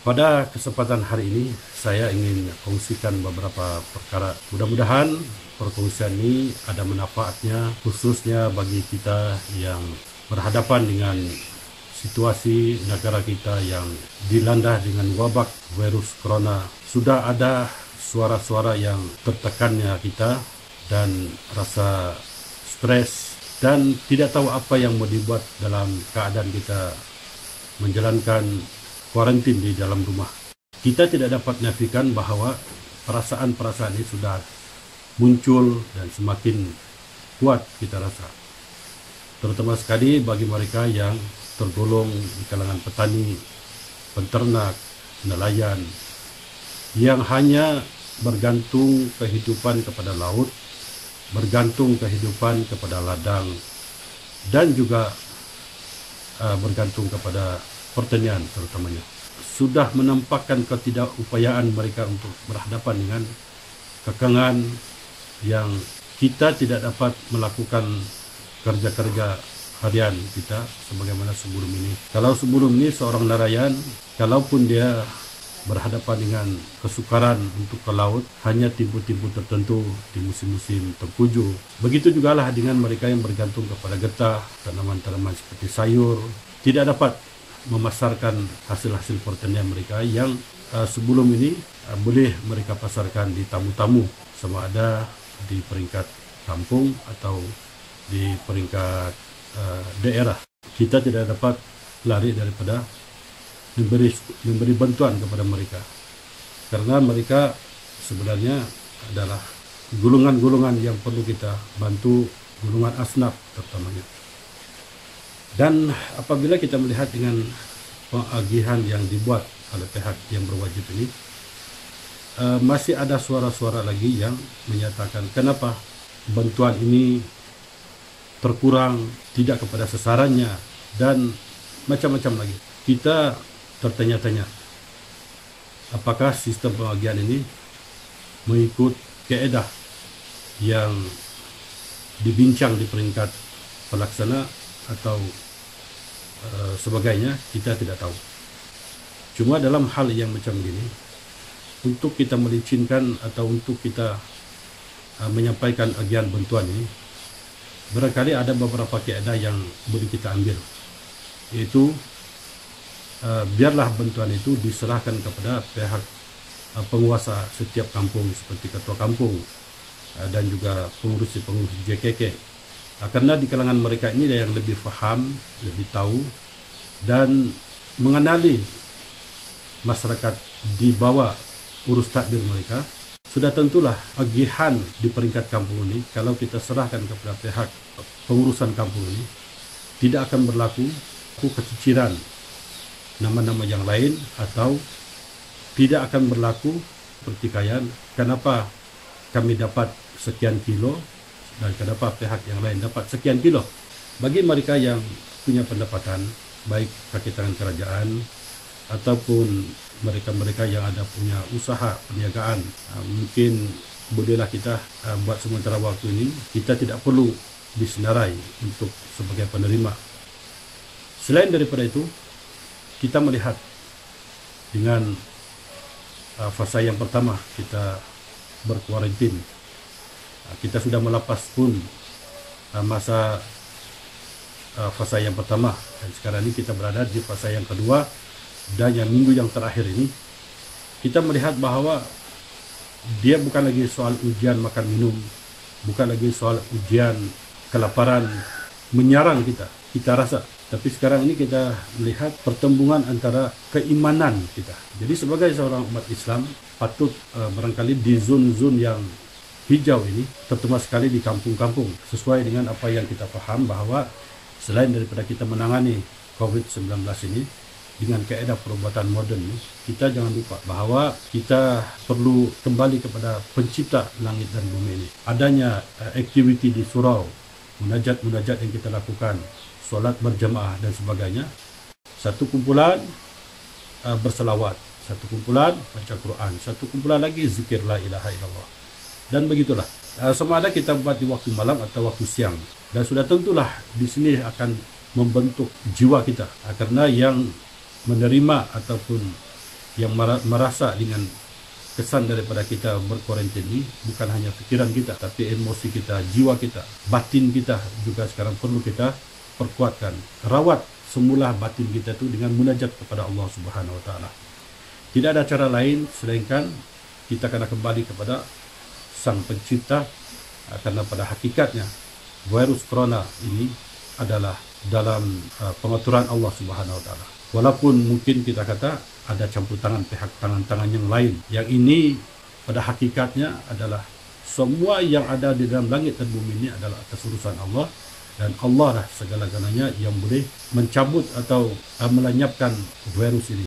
Pada kesempatan hari ini, saya ingin kongsikan beberapa perkara. Mudah-mudahan perkongsian ini ada manfaatnya, khususnya bagi kita yang berhadapan dengan situasi negara kita yang dilanda dengan wabak virus corona. Sudah ada suara-suara yang tertekannya kita dan rasa stres dan tidak tahu apa yang mau dibuat dalam keadaan kita menjalankan kuarantin di dalam rumah. Kita tidak dapat nafikan bahawa perasaan-perasaan ini sudah muncul dan semakin kuat kita rasa. Terutama sekali bagi mereka yang tergolong di kalangan petani, penternak, nelayan, yang hanya bergantung kehidupan kepada laut, bergantung kehidupan kepada ladang, dan juga bergantung kepada pertanian terutamanya. Sudah menampakkan ketidakupayaan mereka untuk berhadapan dengan kekangan yang kita tidak dapat melakukan kerja-kerja harian kita sebagaimana sebelum ini. Kalau sebelum ini seorang nelayan, kalaupun dia berhadapan dengan kesukaran untuk ke laut, hanya timbul-timbul tertentu di musim-musim tengkujuh. Begitu jugalah dengan mereka yang bergantung kepada getah, tanaman-tanaman seperti sayur, tidak dapat memasarkan hasil-hasil pertanian mereka yang sebelum ini boleh mereka pasarkan di tamu-tamu, sama ada di peringkat kampung atau di peringkat daerah. Kita tidak dapat lari daripada memberi bantuan kepada mereka, karena mereka sebenarnya adalah golongan-golongan yang perlu kita bantu, golongan asnaf terutamanya. Dan apabila kita melihat dengan pengagihan yang dibuat oleh pihak yang berwajib ini, masih ada suara-suara lagi yang menyatakan kenapa bantuan ini terkurang, tidak kepada sasarannya, dan macam-macam lagi. Kita tertanya-tanya, apakah sistem pengagihan ini mengikut kaedah yang dibincang di peringkat pelaksana atau sebagainya, kita tidak tahu. Cuma dalam hal yang macam ini, untuk kita melicinkan atau untuk kita menyampaikan agian bantuan ini, barangkali ada beberapa kaedah yang boleh kita ambil, yaitu biarlah bantuan itu diserahkan kepada pihak penguasa setiap kampung seperti ketua kampung dan juga pengurus-pengurus JKK. Karena di kalangan mereka ini yang lebih faham, lebih tahu dan mengenali masyarakat di bawah urus takdir mereka. Sudah tentulah agihan di peringkat kampung ini, kalau kita serahkan kepada pihak pengurusan kampung ini, tidak akan berlaku keciciran nama-nama yang lain, atau tidak akan berlaku pertikaian kenapa kami dapat sekian kilo dan kenapa pihak yang lain dapat sekian kilo. Bagi mereka yang punya pendapatan, baik kaki tangan kerajaan ataupun mereka-mereka yang ada punya usaha perniagaan, mungkin bolehlah kita buat sementara waktu ini, kita tidak perlu disenarai untuk sebagai penerima. Selain daripada itu, kita melihat dengan fasa yang pertama kita berkuarantin, kita sudah melepas pun masa fasa yang pertama, dan sekarang ini kita berada di fasa yang kedua, dan yang minggu yang terakhir ini kita melihat bahawa dia bukan lagi soal ujian makan minum, bukan lagi soal ujian kelaparan menyerang kita rasa, tapi sekarang ini kita melihat pertembungan antara keimanan kita. Jadi sebagai seorang umat Islam patut barangkali di zon-zon yang hijau ini, terutama sekali di kampung-kampung, sesuai dengan apa yang kita faham bahawa selain daripada kita menangani COVID-19 ini dengan kaedah perubatan moden ini, kita jangan lupa bahawa kita perlu kembali kepada pencipta langit dan bumi ini. Adanya aktiviti di surau, munajat-munajat yang kita lakukan, solat berjamaah dan sebagainya, satu kumpulan berselawat, satu kumpulan baca Quran, satu kumpulan lagi zikir la ilaha illallah. Dan begitulah, sama ada kita buat di waktu malam atau waktu siang. Dan sudah tentulah di sini akan membentuk jiwa kita, karena yang menerima ataupun yang merasa dengan kesan daripada kita berkuarantin ini bukan hanya fikiran kita, tapi emosi kita, jiwa kita, batin kita juga sekarang perlu kita perkuatkan. Rawat semula batin kita itu dengan munajat kepada Allah Subhanahu Wa Taala. Tidak ada cara lain selainkan kita kena kembali kepada Sang Pencipta, karena pada hakikatnya virus corona ini adalah dalam pengaturan Allah Subhanahu Wa Taala. Walaupun mungkin kita kata ada campur tangan pihak tangan-tangan yang lain, yang ini pada hakikatnya adalah semua yang ada di dalam langit dan bumi ini adalah atas urusan Allah, dan Allah lah segala-galanya yang boleh mencabut atau melenyapkan virus ini.